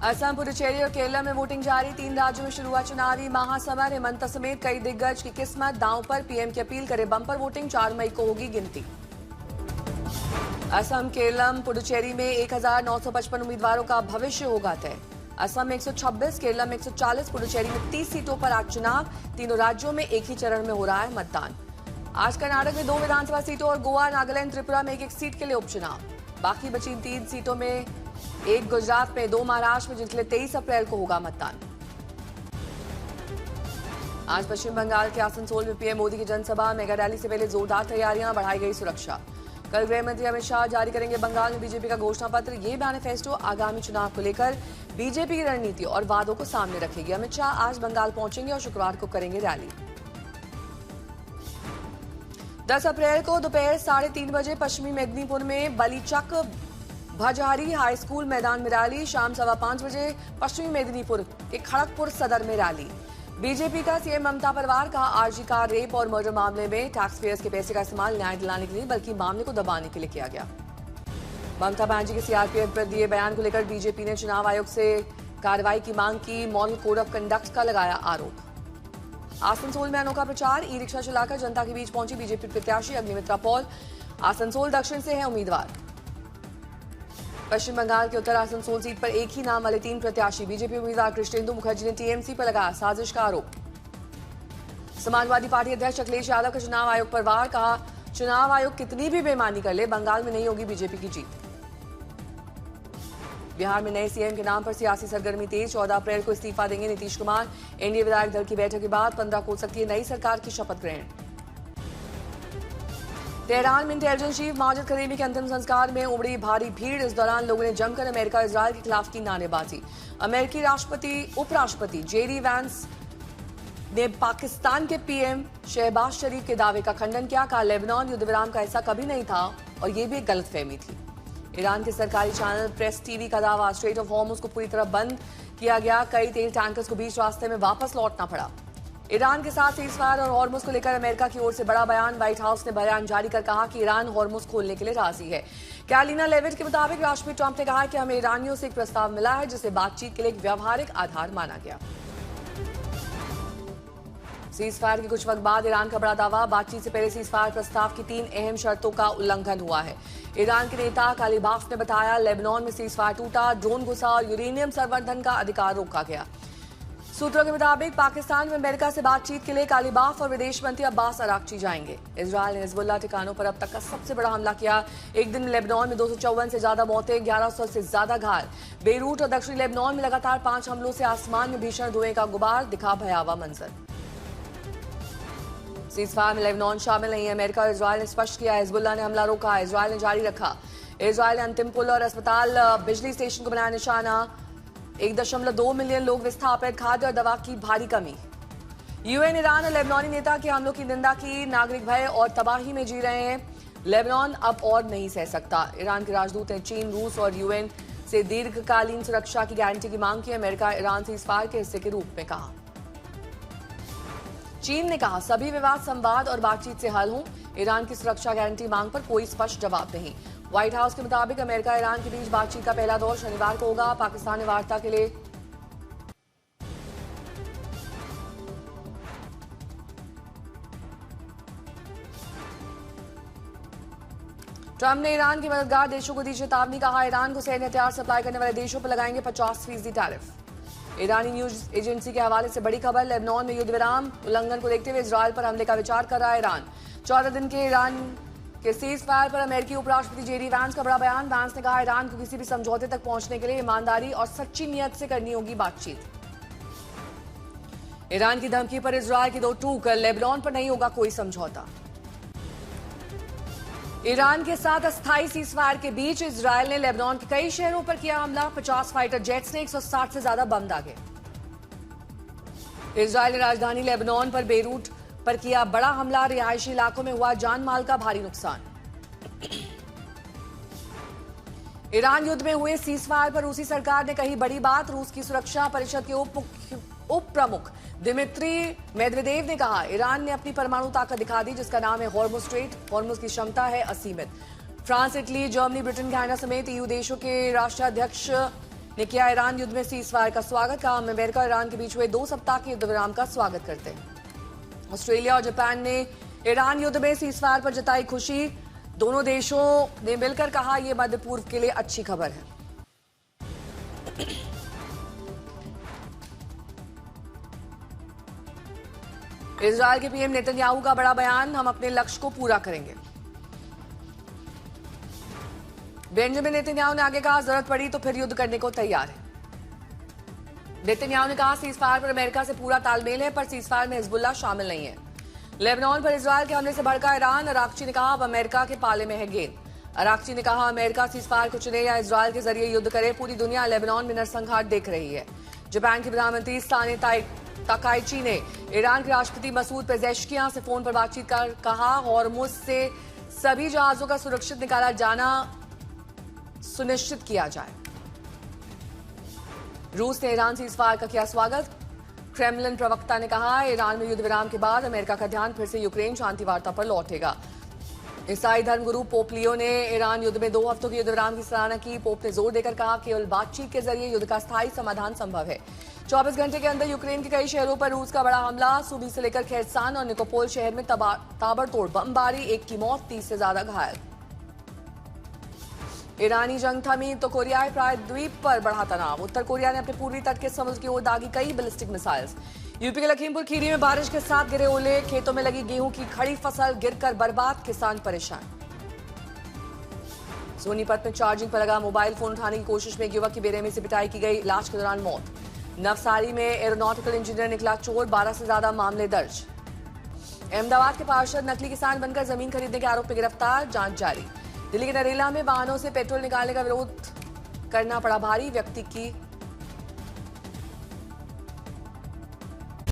असम, पुडुचेरी और केरला में वोटिंग जारी। 3 राज्यों में शुरू हुआ चुनावी महासमर। हेमंत समेत कई दिग्गज की किस्मत दांव पर। पीएम की अपील करे बम्पर वोटिंग। 4 मई को होगी गिनती। असम, केरलम, पुडुचेरी में 1955 उम्मीदवारों का भविष्य होगा तय। असम में 126, केरला में 140, पुडुचेरी में 30 सीटों पर आज चुनाव। तीनों राज्यों में एक ही चरण में हो रहा है मतदान। आज कर्नाटक में 2 विधानसभा सीटों और गोवा, नागालैंड, त्रिपुरा में एक सीट के लिए उपचुनाव। बाकी बची 3 सीटों में 1 गुजरात में, 2 महाराष्ट्र में, जिनके लिए 23 अप्रैल को होगा मतदान। आज पश्चिम बंगाल के आसनसोल में पीएम मोदी की जनसभा। मेगा रैली से पहले जोरदार तैयारियां, बढ़ाई गई सुरक्षा। कल गृह मंत्री अमित शाह जारी करेंगे बंगाल में बीजेपी का घोषणा पत्र। ये मैनिफेस्टो आगामी चुनाव को लेकर बीजेपी की रणनीति और वादों को सामने रखेगी। अमित शाह आज बंगाल पहुंचेंगे और शुक्रवार को करेंगे रैली। 10 अप्रैल को दोपहर 3:30 बजे पश्चिमी मेदिनीपुर में बलीचक भजहरी हाई स्कूल मैदान में रैली। शाम 5:15 बजे पश्चिमी मेदिनीपुर के खड़गपुर सदर में रैली। बीजेपी का सीएम ममता परिवार का आरजी कार रेप और मर्डर मामले में टैक्स पेयर्स के पैसे का इस्तेमाल न्याय दिलाने के लिए बल्कि मामले को दबाने के लिए किया गया। ममता बनर्जी के सीआरपीएफ पर दिए बयान को लेकर बीजेपी ने चुनाव आयोग से कार्रवाई की मांग की। मॉडल कोड ऑफ कंडक्ट का लगाया आरोप। आसनसोल में अनोखा प्रचार। ई रिक्शा चलाकर जनता के बीच पहुंची बीजेपी प्रत्याशी अग्निमित्रा पॉल। आसनसोल दक्षिण से है उम्मीदवार। पश्चिम बंगाल के उत्तर आसनसोल सीट पर एक ही नाम वाले 3 प्रत्याशी। बीजेपी उम्मीदवार कृष्णेंदु मुखर्जी ने टीएमसी पर लगाया साजिश का आरोप। समाजवादी पार्टी अध्यक्ष अखिलेश यादव का चुनाव आयोग पर वार। कहा, चुनाव आयोग कितनी भी बेईमानी कर ले, बंगाल में नहीं होगी बीजेपी की जीत। बिहार में नए सीएम के नाम पर सियासी सरगर्मी तेज। 14 अप्रैल को इस्तीफा देंगे नीतीश कुमार। एनडीए विधायक दल की बैठक के बाद 15 को हो सकती है नई सरकार की शपथ ग्रहण। तेहरान में इंटेलिजेंस चीफ माजिद करीमी के अंतिम संस्कार में उमड़ी भारी भीड़। इस दौरान लोगों ने जमकर अमेरिका इजरायल के खिलाफ की नारेबाजी। अमेरिकी उपराष्ट्रपति जेडी वैंस ने पाकिस्तान के पीएम शहबाज शरीफ के दावे का खंडन किया। कहा, लेबनान युद्ध विराम का ऐसा कभी नहीं था और ये भी एक गलतफहमी थी। ईरान के सरकारी चैनल प्रेस टीवी का दावा, स्ट्रेट ऑफ हॉर्मुज को पूरी तरह बंद किया गया। कई तेल टैंकर्स को बीच रास्ते में वापस लौटना पड़ा। ईरान के साथ सीजफायर और हॉर्मुज को लेकर अमेरिका की ओर से बड़ा बयान। व्हाइट हाउस ने बयान जारी कर कहा कि ईरान हॉर्मुज खोलने के लिए राजी है। कैलिना लेविट के मुताबिक राष्ट्रपति ट्रंप ने कहा कि हमें ईरानियों से एक प्रस्ताव मिला है जिसे बातचीत के लिए एक व्यावहारिक आधार माना गया। सीजफायर के कुछ वक्त बाद ईरान का बड़ा दावा, बातचीत से पहले सीजफायर प्रस्ताव की 3 अहम शर्तों का उल्लंघन हुआ है। ईरान के नेता कालीबाफ ने बताया, लेबनान में सीजफायर टूटा, ड्रोन घुसा और यूरेनियम संवर्धन का अधिकार रोका गया। सूत्रों के मुताबिक पाकिस्तान में अमेरिका से बातचीत के लिए कालीबाफ और विदेश मंत्री अब्बास अराक्ची जाएंगे। इजरायल ने हिजबुल्लाह ठिकानों पर अब तक का सबसे बड़ा हमला किया। एक दिन में लेबनान में 254 से ज्यादा मौतें, 1100 से ज्यादा घायल। बेरूट और दक्षिणी लेबनान में लगातार 5 हमलों से आसमान में भीषण धुएं का गुबार। दिखा भयावह मंजर। सीजफायर में लेबनान शामिल नहीं है। अमेरिका और इजरायल ने स्पष्ट किया, हिजबुल्लाह ने हमला रोका, इजरायल ने जारी रखा। इजरायल ने अंतिम पुल और अस्पताल, बिजली स्टेशन को बनाया निशाना। 1.2 मिलियन लोग विस्थापित, खाद्य और दवा की भारी कमी। यूएन ईरान और लेबनानी नेता के हमलों की निंदा की। नागरिक भय और तबाही में जी रहे हैं, लेबनान अब और नहीं सह सकता। ईरान के राजदूत ने चीन, रूस और यूएन से दीर्घकालीन सुरक्षा की गारंटी की मांग की। अमेरिका ईरान से सीजफायर के हिस्से के रूप में कहा। चीन ने कहा, सभी विवाद संवाद और बातचीत से हल हों। ईरान की सुरक्षा गारंटी मांग पर कोई स्पष्ट जवाब नहीं। व्हाइट हाउस के मुताबिक अमेरिका ईरान के बीच बातचीत का पहला दौर शनिवार को होगा। पाकिस्तान ने वार्ता के लिए ट्रंप ने ईरान के मददगार देशों को दी चेतावनी। कहा, ईरान को सैन्य हथियार सप्लाई करने वाले देशों पर लगाएंगे 50% टैरिफ। ईरानी न्यूज एजेंसी के हवाले से बड़ी खबर, लेबनान में युद्ध विराम उल्लंघन को देखते हुए इजरायल पर हमले का विचार कर रहा है ईरान। 14 दिन के ईरान के सीजफायर पर अमेरिकी उपराष्ट्रपति जेडी वैंस का बड़ा बयान। वैंस ने कहा, ईरान को किसी भी समझौते तक पहुंचने के लिए ईमानदारी और सच्ची नियत से करनी होगी बातचीत। ईरान की धमकी पर इजरायल की 2 टूक, लेबनान पर नहीं होगा कोई समझौता। ईरान के साथ अस्थायी सीजफायर के बीच इजरायल ने लेबनान के कई शहरों पर किया हमला। 50 फाइटर जेट्स ने 160 से ज्यादा बम दागे। इजरायल ने राजधानी लेबनान पर बेरूट पर किया बड़ा हमला। रिहायशी इलाकों में हुआ जान माल का भारी नुकसान। ईरान युद्ध में हुए सीजफायर पर रूसी सरकार ने कही बड़ी बात। रूस की सुरक्षा परिषद के उप प्रमुख दिमित्री मेदवेदेव ने कहा, ईरान ने अपनी परमाणु ताकत दिखा दी जिसका नाम है हॉर्मुज स्ट्रेट। हॉर्मुज की क्षमता है असीमित। France, Italy, Germany, Britain, Canada समेत ईयू देशों के राष्ट्राध्यक्ष ने किया ईरान युद्ध में सीजफायर का स्वागत। कहा हम अमेरिका और ईरान के बीच हुए 2 सप्ताह के युद्ध विराम का स्वागत करते हैं। ऑस्ट्रेलिया और जापान ने ईरान युद्ध में सीजफायर पर जताई खुशी। दोनों देशों ने मिलकर कहा यह मध्य पूर्व के लिए अच्छी खबर है। इजरायल के पीएम नेतन्याहू का बड़ा बयान, हम अपने लक्ष्य को पूरा करेंगे। बेंजामिन नेतन्याहू ने आगे कहा जरूरत पड़ी तो फिर युद्ध करने को तैयार है। नेतन्याहू ने कहा सीजफायर पर अमेरिका से पूरा तालमेल है, पर सीजफायर में हिजबुल्लाह शामिल नहीं है। लेबनान पर इजरायल के हमले से भड़का ईरान। अराक्ची ने कहा अब अमेरिका के पाले में है गेंद। अराक्ची ने कहा अमेरिका सीजफायर को चुने या इजरायल के जरिए युद्ध करे, पूरी दुनिया लेबनान में नरसंहार देख रही है। जापान के प्रधानमंत्री साने ताकाइची ने ईरान के राष्ट्रपति मसूद पेजेश्कियां से फोन पर बातचीत कर कहा हॉर्मुज से सभी जहाजों का सुरक्षित निकाला जाना सुनिश्चित किया जाए। रूस ने ईरान सीजफायर का किया स्वागत। क्रेमलिन प्रवक्ता ने कहा ईरान में युद्ध विराम के बाद अमेरिका का ध्यान फिर से यूक्रेन शांति वार्ता पर लौटेगा। ईसाई धर्मगुरु पोप लियो ने ईरान युद्ध में 2 हफ्तों के युद्ध विराम की सराहना की। पोप ने जोर देकर कहा केवल बातचीत के जरिए युद्ध का स्थायी समाधान संभव है। 24 घंटे के अंदर यूक्रेन के कई शहरों पर रूस का बड़ा हमला। सूबी से लेकर खेरसान और निकोपोल शहर में ताबड़तोड़ बमबारी, 1 की मौत, 30 से ज्यादा घायल। ईरानी जंग थमी तो कोरियाई प्रायद्वीप पर बढ़ा तनाव। उत्तर कोरिया ने अपने पूर्वी तट के समुद्र की ओर दागी कई बैलिस्टिक मिसाइल्स। यूपी के लखीमपुर खीरी में बारिश के साथ गिरे ओले। खेतों में लगी गेहूं की खड़ी फसल गिरकर बर्बाद, किसान परेशान। सोनीपत में चार्जिंग पर लगा मोबाइल फोन उठाने की कोशिश में एक युवक की बेरहमी से पिटाई की गई, इलाज के दौरान मौत। नवसारी में एरोनॉटिकल इंजीनियर निकला चोर, 12 से ज्यादा मामले दर्ज। अहमदाबाद के पार्षद नकली किसान बनकर जमीन खरीदने के आरोप में गिरफ्तार, जांच जारी। दिल्ली के नरेला में वाहनों से पेट्रोल निकालने का विरोध करना पड़ा भारी, व्यक्ति की